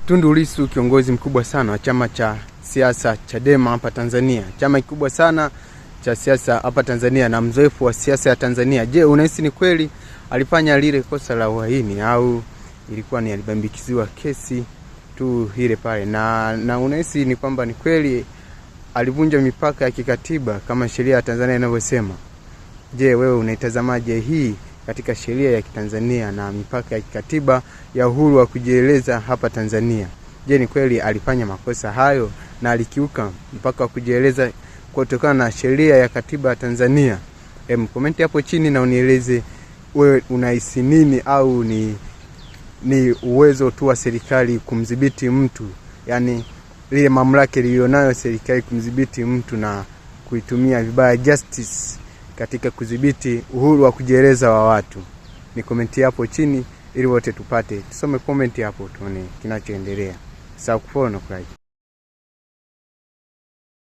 Tundu Lissu, kiongozi mkubwa sana wa chama cha siasa Chadema hapa Tanzania. Chama kikubwa sana cha siasa hapa Tanzania na mzoefu wa siasa ya Tanzania. Je, unahisi ni kweli alifanya lile kosa la uhaini au ilikuwa ni alibambikiziwa kesi tu ile pale? Na unahisi ni kwamba ni kweli alivunja mipaka ya kikatiba kama sheria ya Tanzania inavyosema? Je, wewe unaitazamaje hii katika sheria ya Tanzania na mipaka ya kikatiba ya uhuru wa kujieleza hapa Tanzania? Je, ni kweli alifanya makosa hayo na alikiuka mpaka wa kujieleza kutokana na sheria ya katiba ya Tanzania? Komenti hapo chini na unieleze wewe unahisi nini, au ni uwezo tu wa serikali kumdhibiti mtu, yani ile mamlaka iliyonayo serikali kumdhibiti mtu na kuitumia vibaya justice katika kudhibiti uhuru wa kujieleza wa watu? Ni komenti hapo chini ili wote tupate tusome komenti hapo tuone kinachoendelea. Sawa, kufollow na like.